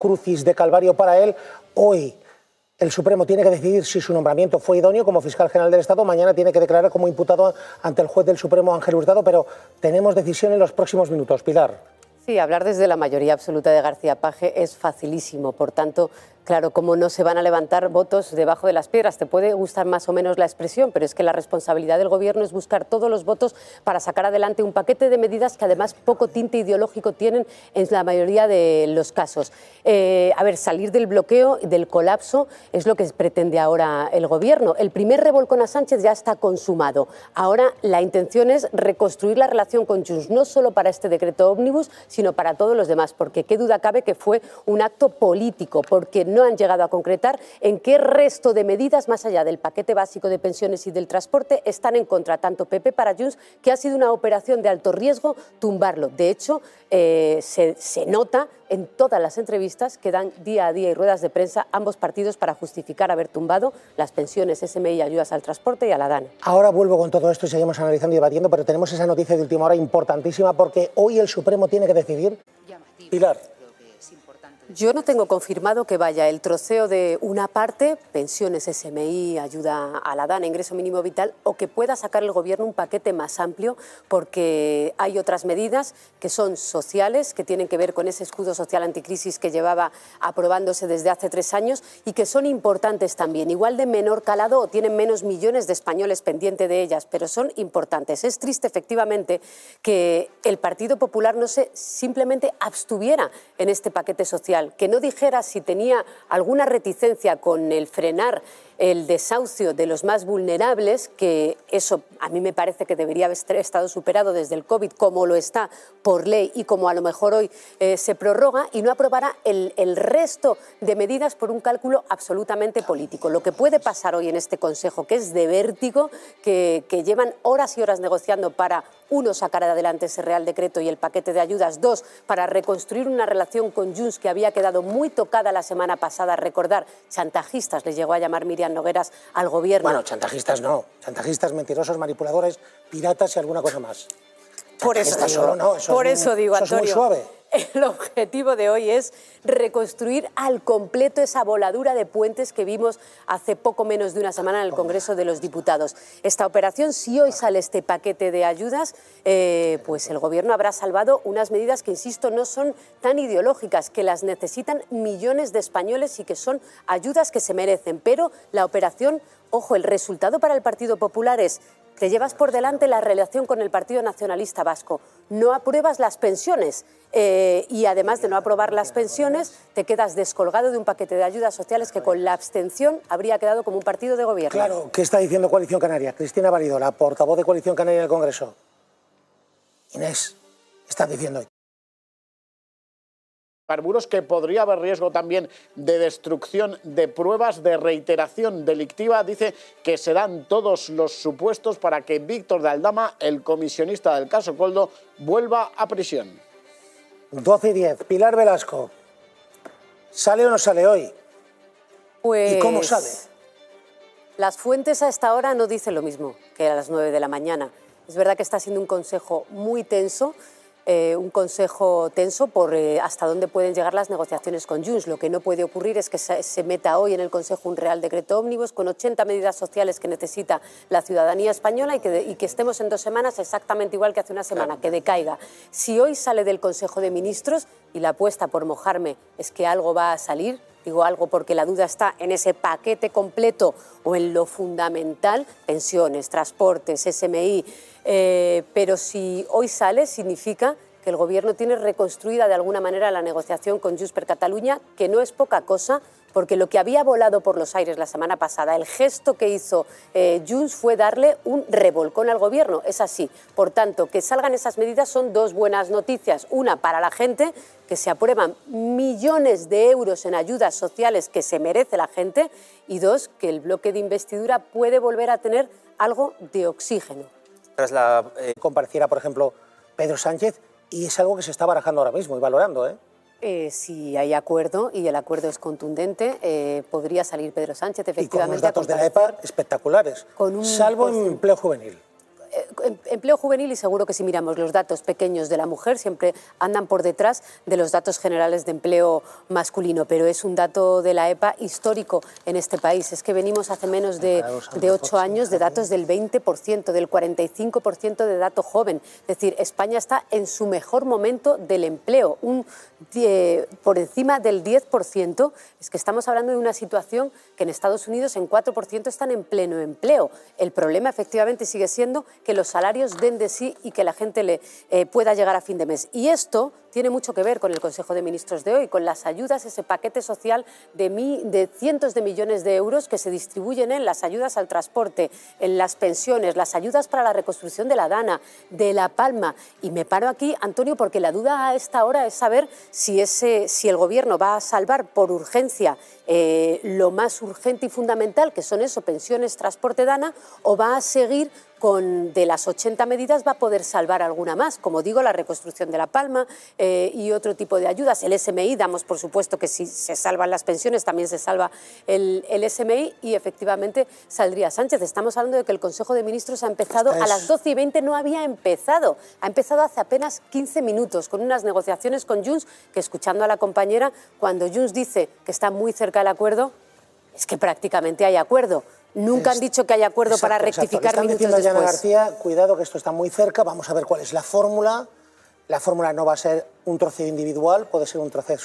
crucis de calvario para él. Hoy el Supremo tiene que decidir si su nombramiento fue idóneo como fiscal general del Estado. Mañana tiene que declarar como imputado ante el juez del Supremo, Ángel Hurtado, pero tenemos decisión en los próximos minutos. Pilar. Sí, hablar desde la mayoría absoluta de García Paje es facilísimo. Por tanto, claro, como no se van a levantar votos debajo de las piedras. Te puede gustar más o menos la expresión, pero es que la responsabilidad del Gobierno es buscar todos los votos para sacar adelante un paquete de medidas que además poco tinte ideológico tienen en la mayoría de los casos. Salir del bloqueo, del colapso, es lo que pretende ahora el Gobierno. El primer revolcón a Sánchez ya está consumado. Ahora la intención es reconstruir la relación con Junts, no solo para este decreto ómnibus, sino para todos los demás, porque qué duda cabe que fue un acto político, porque no han llegado a concretar en qué resto de medidas, más allá del paquete básico de pensiones y del transporte, están en contra, tanto PP para Junts, que ha sido una operación de alto riesgo tumbarlo. De hecho, se nota en todas las entrevistas que dan día a día y ruedas de prensa ambos partidos para justificar haber tumbado las pensiones, SMI, ayudas al transporte y a la DAN. Ahora vuelvo con todo esto y seguimos analizando y debatiendo, pero tenemos esa noticia de última hora importantísima porque hoy el Supremo tiene que decidir. Pilar. Yo no tengo confirmado que vaya el troceo de una parte, pensiones, SMI, ayuda a la DAN, ingreso mínimo vital, o que pueda sacar el Gobierno un paquete más amplio, porque hay otras medidas que son sociales, que tienen que ver con ese escudo social anticrisis que llevaba aprobándose desde hace 3 años y que son importantes también, igual de menor calado o tienen menos millones de españoles pendientes de ellas, pero son importantes. Es triste, efectivamente, que el Partido Popular no se simplemente abstuviera en este paquete social, que no dijera si tenía alguna reticencia con el frenar el desahucio de los más vulnerables, que eso a mí me parece que debería haber estado superado desde el COVID, como lo está por ley y como a lo mejor hoy se prorroga, y no aprobará el resto de medidas por un cálculo absolutamente político. Lo que puede pasar hoy en este Consejo, que es de vértigo, que llevan horas y horas negociando para, uno, sacar adelante ese Real Decreto y el paquete de ayudas, 2, para reconstruir una relación con Junts que había quedado muy tocada la semana pasada. Recordar, chantajistas les llegó a llamar Miriam Nogueras al Gobierno. Bueno, chantajistas no, chantajistas, mentirosos, manipuladores, piratas y alguna cosa más. Por eso digo, eso Antonio, es muy suave. El objetivo de hoy es reconstruir al completo esa voladura de puentes que vimos hace poco menos de una semana en el Congreso de los Diputados. Esta operación, si hoy sale este paquete de ayudas, pues el Gobierno habrá salvado unas medidas que, insisto, no son tan ideológicas, que las necesitan millones de españoles y que son ayudas que se merecen. Pero la operación, ojo, el resultado para el Partido Popular es: te llevas por delante la relación con el Partido Nacionalista Vasco, no apruebas las pensiones y además de no aprobar las pensiones te quedas descolgado de un paquete de ayudas sociales que con la abstención habría quedado como un partido de gobierno. Claro, ¿qué está diciendo Coalición Canaria? Cristina Valido, la portavoz de Coalición Canaria en el Congreso. Inés, ¿qué están diciendo hoy? Carburos, que podría haber riesgo también de destrucción de pruebas, de reiteración delictiva. Dice que se dan todos los supuestos para que Víctor de Aldama, el comisionista del caso Koldo, vuelva a prisión. 12:10, Pilar Velasco, ¿sale o no sale hoy? Pues, ¿y cómo sale? Las fuentes a esta hora no dicen lo mismo que a las 9 de la mañana. Es verdad que está siendo un consejo muy tenso, por hasta dónde pueden llegar las negociaciones con Junts. Lo que no puede ocurrir es que se meta hoy en el Consejo un Real Decreto ómnibus con 80 medidas sociales que necesita la ciudadanía española y que estemos en 2 semanas exactamente igual que hace una semana, que decaiga. Si hoy sale del Consejo de Ministros, y la apuesta, por mojarme, es que algo va a salir, digo algo porque la duda está en ese paquete completo o en lo fundamental, pensiones, transportes, SMI, pero si hoy sale significa que el Gobierno tiene reconstruida de alguna manera la negociación con Junts per Catalunya, que no es poca cosa, porque lo que había volado por los aires la semana pasada, el gesto que hizo Junts fue darle un revolcón al Gobierno. Es así. Por tanto, que salgan esas medidas son 2 buenas noticias. Una, para la gente, que se aprueban millones de euros en ayudas sociales que se merece la gente, y 2, que el bloque de investidura puede volver a tener algo de oxígeno. Tras compareciera, por ejemplo, Pedro Sánchez, y es algo que se está barajando ahora mismo y valorando, ¿eh? Si hay acuerdo, y el acuerdo es contundente, podría salir Pedro Sánchez, efectivamente. Y con los datos de la EPA espectaculares, salvo en empleo juvenil. empleo juvenil, y seguro que si miramos los datos pequeños de la mujer, siempre andan por detrás de los datos generales de empleo masculino, pero es un dato de la EPA histórico en este país. Es que venimos hace menos de 8 años de datos del 20%, del 45% de dato joven. Es decir, España está en su mejor momento del empleo, por encima del 10%. Es que estamos hablando de una situación que en Estados Unidos en 4% están en pleno empleo. El problema efectivamente sigue siendo que los salarios den de sí y que la gente pueda llegar a fin de mes. Y esto tiene mucho que ver con el Consejo de Ministros de hoy, con las ayudas, ese paquete social de cientos de millones de euros que se distribuyen en las ayudas al transporte, en las pensiones, las ayudas para la reconstrucción de la Dana, de La Palma. Y me paro aquí, Antonio, porque la duda a esta hora es saber si el Gobierno va a salvar por urgencia lo más urgente y fundamental, que son eso, pensiones, transporte, Dana, o va a seguir de las 80 medidas, va a poder salvar alguna más, como digo, la reconstrucción de La Palma y otro tipo de ayudas. El SMI, damos por supuesto que si se salvan las pensiones, también se salva el SMI y efectivamente saldría Sánchez. Estamos hablando de que el Consejo de Ministros ha empezado a las 12:20, no había empezado, ha empezado hace apenas 15 minutos, con unas negociaciones con Junts, que escuchando a la compañera, cuando Junts dice que está muy cerca del acuerdo, es que prácticamente hay acuerdo. Nunca han dicho que haya acuerdo para rectificar minutos después. Están diciendo Yana García, cuidado que esto está muy cerca, vamos a ver cuál es la fórmula. La fórmula no va a ser un troceo individual, puede ser un troceso